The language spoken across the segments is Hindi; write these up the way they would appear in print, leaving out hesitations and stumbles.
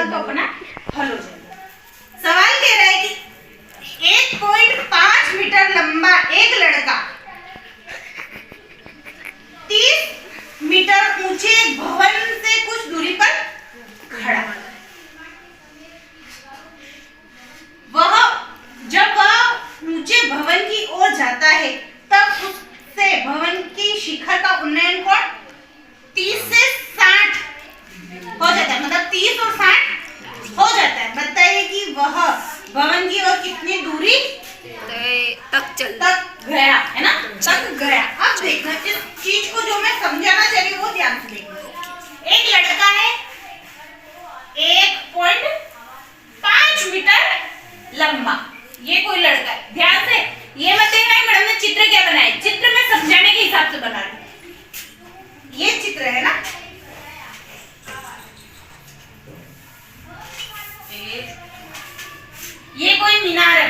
सवाल तो अपना हल हो जाएगा। सवाल कह रहा है कि 1.5 मीटर लंबा एक लड़का 30 मीटर ऊंचे भवन से कुछ दूरी पर खड़ा। जब वह ऊंचे भवन की ओर जाता है तब उससे भवन की शिखर का उन्नयन कोण 30 से 60 हो जाता है, मतलब 30 और 60 हो जाता है। बताइए कि वह भवन की ओर कितनी दूरी तक गया, है ना, तक गया। अब देखना इस चीज को जो मैं समझाना चाह रही हूँ वो ध्यान से देखना। एक लड़का है 1.5 मीटर लंबा, ये कोई लड़का है। ध्यान से ये मत देखना मैडम ने चित्र क्या बनाया, चित्र में समझाने के हिसाब से बना रही हूं। ये चित्र है ना, ये कोई मीनार है,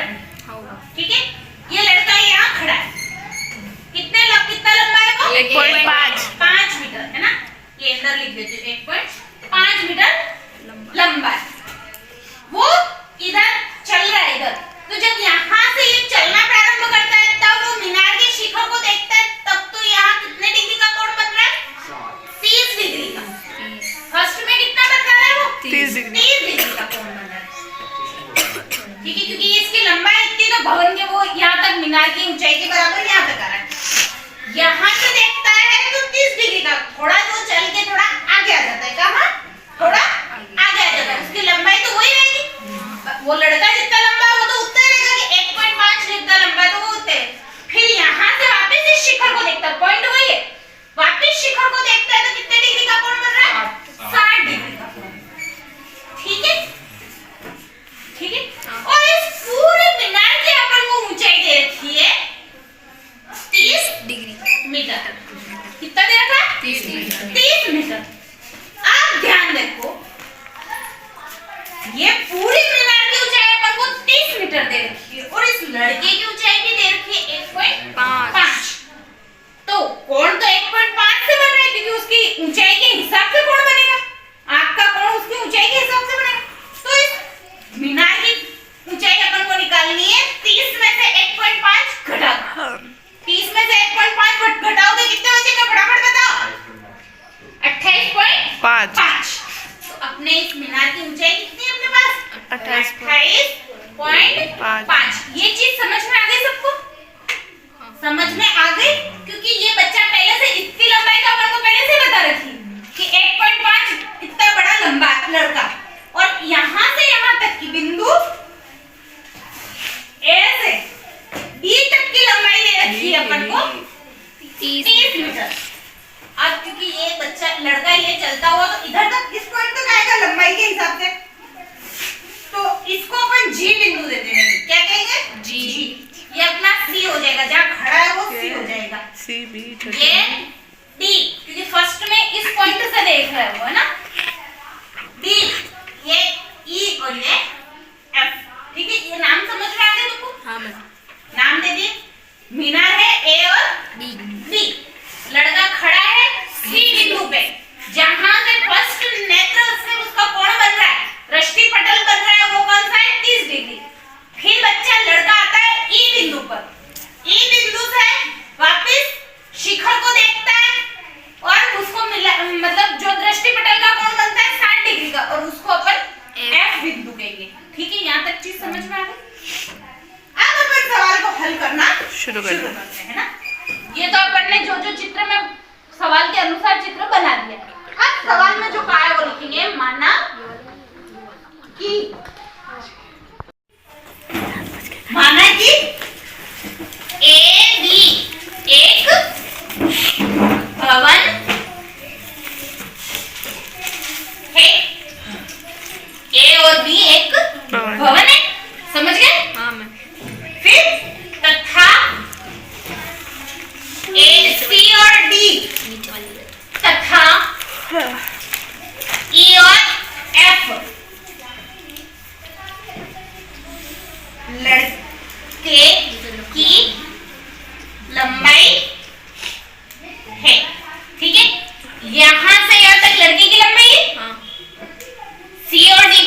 ठीक है। ये लड़का यहाँ खड़ा है, कितना लंबा है वो 1.5 मीटर, है ना। ये अंदर लिख देते 1.5 मीटर लंबा है। वो इधर चल रहा है इधर, तो जब यहाँ से ये चलना प्रारंभ करता है तब वो मीनार के शिखर को देखता है, तब तो यहाँ कितने डिग्री का कोण बन रहा है 30 डिग्री का। फर्स्ट में कितना बन रहा है वो 30 डिग्री का कोण बन रहा है, ठीक है, क्योंकि इसकी लंबाई इतनी, तो भवन के वो यहाँ तक मीनार की ऊंचाई के बराबर यहाँ तक आ रहा है। यहाँ से देखता है तो 30 डिग्री का, थोड़ा जो चल के थोड़ा आगे आ जाता है, कहाँ थोड़ा आगे आ जाता है, उसकी लंबाई तो वही रहेगी। वो लड़का जितना लंबा है वो तो उतना ही रहेगा कि 1.5 जितना लंबा है तो वो उतना है। फिर यहाँ से वापस इस शिखर को देखता है, पॉइंट वही है, वापस शिखर को देखता है तो कितने डिग्री का कोण बन रहा है 60 डिग्री का कोण, ठीक है, ठीक है। और इस पूरे मीनार की अपन को ऊंचाई दे रखी है 30 मीटर। कितना दे रखा है 30 मीटर। अब ध्यान देखो, ये पूरी मीनार की ऊंचाई अपन को 30 मीटर दे रखी है और इस लड़के की ऊंचाई भी दे रखी है 1.5। तो कोण तो 1.5 से बन रहा है, क्योंकि उसकी ऊंचाई के हिसाब से कोण बनेगा, आंख का कोण उसकी ऊंचाई के हिसाब से बनेगा। तो इस मीनार की ऊंचाई अपन को निकालनी है, 30 में से 1.5 घटाओ, 30 में से 1.5 घटाओगे कितने बचेगा, फटाफट बताओ 28.5। तो अपने इस मीनार की ऊंचाई कितनी है अपने पास 28.5। ये चीज समझ में आ गई सबको, समझ में आ गई, क्योंकि ये बच्चा पहले से इतनी लंबाई का अपन को पहले से बता रखी कि 1.5 इतना बड़ा लंबा लड़का, और यहाँ से यहाँ तक की बिंदु ए से बी तक की लंबाई दे रखी है अपन को 30 मीटर। अब क्योंकि ये बच्चा लड़का ये चलता हुआ तो इधर तक, इस पॉइंट तक आएगा लंबाई के हिसाब से, तो इसको अपन जी बिंदु देते हैं। क्या कहेंगे जी। ये अपना सी हो जाएगा, जहाँ खड़ा है वो सी हो जाएगा, ये डी, क्योंकि फर्स्ट में इस पॉइंट से देख रहा है वो, है ना, डी, ये ई और ये एफ, ठीक है। ये नाम समझ में आ गए तुमको? हाँ मैम। नाम दे दिए, मीनार है ए और बी, लड़का खड़ा है सी बिंदु पे, जहां से फर्स्ट नेत्र से उसका कोण बन रहा है, दृष्टि पटल बन रहा है, वो कौन सा है 30 डिग्री। फिर बच्चा लड़का आता है ई बिंदु पर, ई बिंदु से वापस शिखर को देखता है और उसको मतलब जो दृष्टि पटल का कोण बनता है 60 डिग्री का, और उसको अपन एफ बिंदु कहेंगे, ठीक है। यहाँ तक चीज समझ में आ गई। अब अपन सवाल को हल करना शुरू करते हैं ना। ये तो अपन ने जो चित्र में सवाल के अनुसार चित्र बना दिया। अब सवाल में जो कहा है वो लिखेंगे, माना कि ए बी एक भवन है, ए और बी एक भवन है, समझ गए? हाँ मैम। फिर तथा ए सी और डी तथा ई और एफ लड़के की लंबाई है, ठीक है। यहाँ से यहाँ तक लड़के की लंबाई है, सी और डी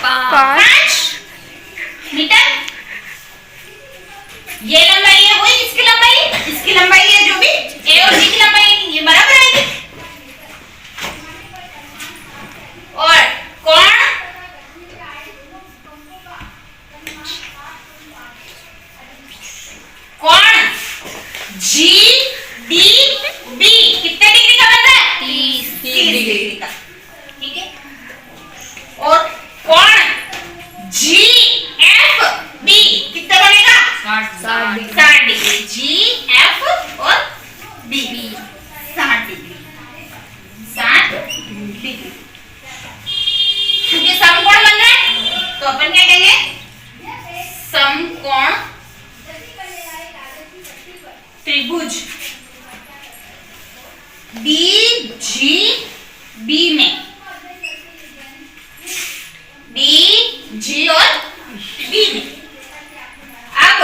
5 मीटर। ये लंबाई है, वही इसकी लंबाई है जो भी ए और बी की लंबाई है, ये बराबर आएगी। और कोण जी डी बी कितने डिग्री का बन रहा है? 30 डिग्री का, ठीक है। और कोण जी एफ बी कितना बनेगा? 60 डिग्री। जी एफ और बी 60 डिग्री, 60 डिग्री। क्योंकि समकोण बन रहा है तो अपन क्या कहेंगे? समकोण त्रिभुज डी जी बी में, डी जी और बी में। अब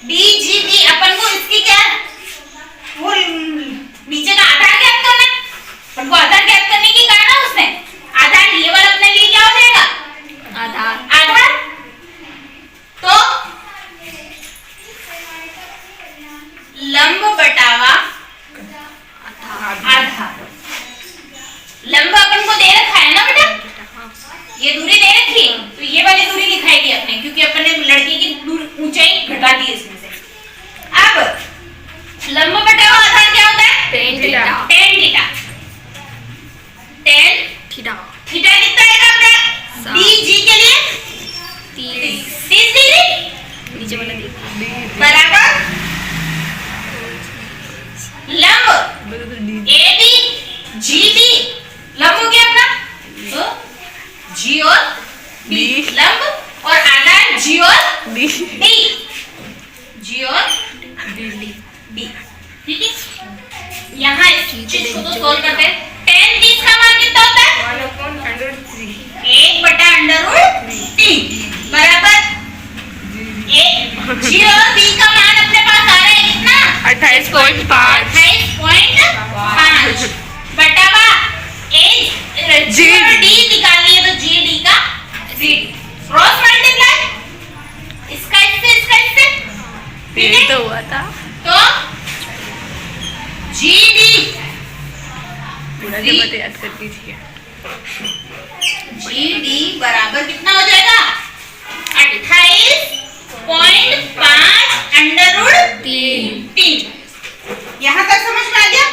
डी जी बी अपन को इसकी क्या वो नीचे का आधार ज्ञात करना है। अपन को आधार ज्ञात करने की कहा ना उसने, आधार ये वाला अपने लिए क्या हो जाएगा? आधार। तो लंब बटावा आधार। लंब अपन को दे रखा है ना बेटा, ये दूरी दे रखी है तो ये वाली दूरी लिखाएगी अपने, क्योंकि अपन ने लड़की की ऊंचाई घटा दी इसमें से। अब लंब बटावा आधार क्या होता है? tan थीटा कितना आएगा अपने डीजी के लिए? 30 डिग्री नीचे वाला बराबर लंब AB GB लंब हो गया अपना, तो G और B लंब, और आधार G और D, G और D, ठीक है। यहाँ इस चीज को तो सोल्व करते हैं। tan 30 का मान कितना होता है? 1/√3 बराबर G और B का मान अपने पास आ रहा है कितना? 28.5 बटावा G और D निकाल लिए तो G D का क्रॉस मल्टीप्लाई इसका इससे ठीक है, तो हुआ था तो G D पूरा जब याद कर दीजिए। G D बराबर कितना हो जाएगा? 28.5√3। यहाँ तक समझ में आ गया?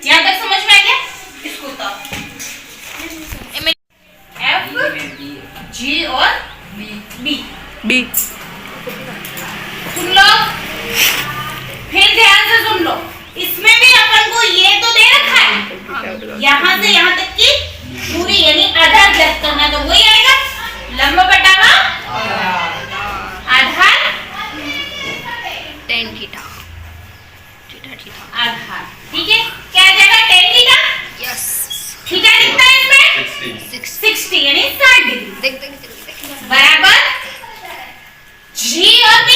यहाँ तक समझ में आ गया? इसको तो F G और B सुन लो, फिर ध्यान से सुन लो। इसमें भी अपन को ये तो दे रखा है, यहाँ से यहाँ तक की पूरी यानी आधार ज्ञात करना, तो वही आएगा लंब बटावा आधार tan थीटा आधार, ठीक है। क्या आ जाएगा? tan theta. यस थीटा कितना है इसमें? 60 यानी 60 डिग्री देख बराबर G और B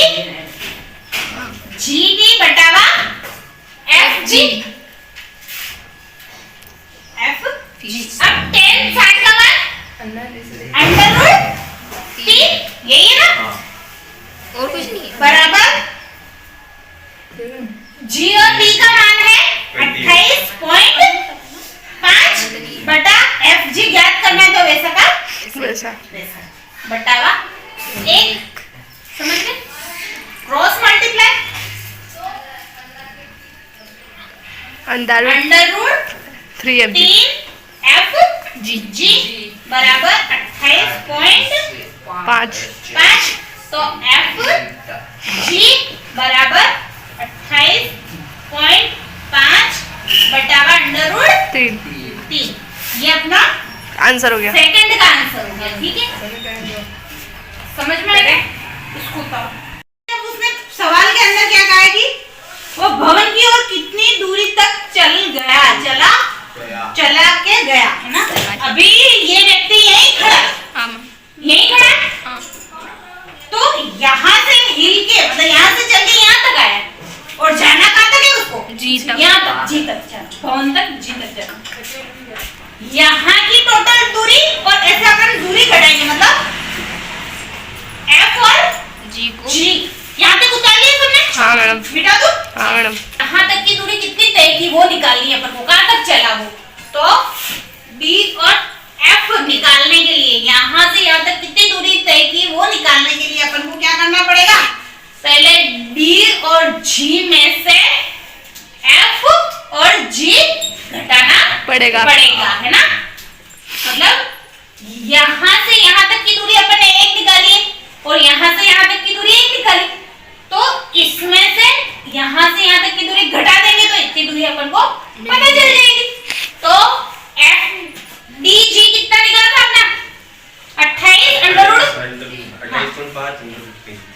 GD बटावा FG FG। अब tan 60 का मान √3 यही है ना, और कुछ नहीं है बराबर G और B का मान है 28.5 बटा FG ज्ञात करना है, तो वैसा का वैसा बटावा 1, समझ गए? क्रॉस मल्टीप्लाई √3 FG बराबर 28.5, तो FG बराबर 28.5 बटावा √3। ये अपना आंसर हो गया, सेकंड का आंसर हो गया, ठीक है। समझ में आ गया? इसको उसने सवाल के अंदर क्या कहा है कि वो भवन की ओर कितनी दूरी तक चला के गया है ना। अभी ये व्यक्ति यहीं खड़ा है, तो यहाँ से हिल के मतलब यहाँ से चल के यहाँ तक आया, और जाना कहाँ तक है उसको? जी तक। यहाँ तक, जी तक। भवन कौन तक जी तक जाना। यहाँ की टोटल दूरी और ऐसे अपन दूरी घटाएंगे, मतलब F और जी को G यहाँ तक उतार लिया तुमने? हाँ मैडम। मिटा दो। हाँ मैडम। यहाँ तक की दूरी कितनी तय की वो निकालनी है अपन को, कहाँ तक चला वो, तो B और F निकालने के लिए यहाँ से यहाँ तक कितनी दूरी तय की वो निकालने के लिए अपन को क्या करना पड़ेगा, पहले D और G में से F और G घटाना पड़ेगा है ना। मतलब यहाँ से यहाँ तक की दूरी अपन ने 1 निकाली है और यहाँ से यहाँ तक की दूरी 1 निकाली, तो इसमें से यहाँ से यहाँ तक की दूरी घटा देंगे तो इतनी दूरी अपन को पता चल जाएगी। तो F D G कितना निकाला था अपना, 28 under root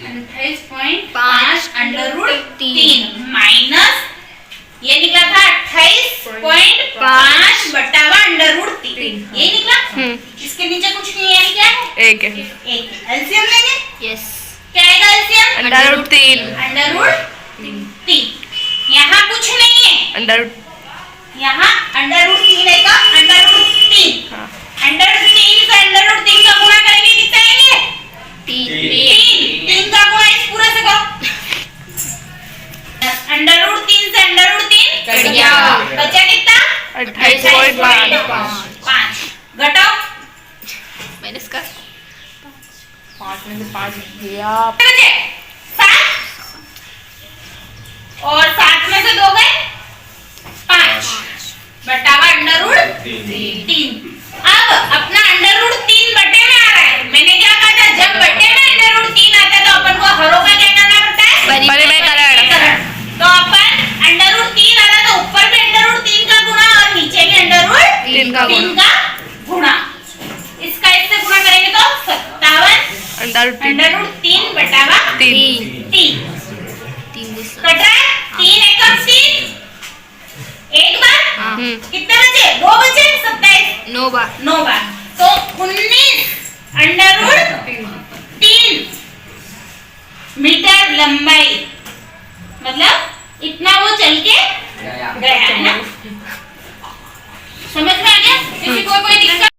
28.5 under root 3 minus ये निकला था 28.5 बटावा अंडर रूट 3, ये निकला। इसके नीचे कुछ नहीं है, क्या है, एक है। एक एलसीएम लेंगे। यस। क्या आएगा LCM, under root 3। Under root 3। यहाँ कुछ नहीं है, अंडर रूट यहाँ अंडर रूट 3 आएगा, अंडर रूट 3। हाँ। अंडर रूट 3 से अंडर रूट 3 का गुणा करेंगे कितना आएंगे, 3 का गुणा इस पूरे से करो, अंडर रूट 3 से अंडर रूट 3 कट गया। बचा कितना, 28.5। घटाओ, मैंने इसका 5 में से 5 गया। बचे 7 और 7 में से 2 गए 5 बटावा अंडर रूट 3। अब अपना अंडर रूट 3 बटे में आ रहा है, मैंने क्या कहा था, जब बटे में अंडर रूट 3 आता है तो अपन को हरों का क्या करना पड़ता है, परिमेयकरण। तो अपन अंडर रूट 3 आ रहा है तो ऊपर भी अंडर रूट 3 का गुणा और नीचे भी अंडर रूट 3 का गुणा। इसका इससे गुणा करेंगे तो 57 अंडर रूट 3 बटावा 3 कट रहा है, 3 एकम 3 एक बार कितने बचे, 2 बचे 27 9 बार 9 बार, तो 19 अंडर रूट 3 मीटर लंबाई, मतलब इतना वो चल के गया है ना। समझ में आ गया, किसी को कोई दिक्कत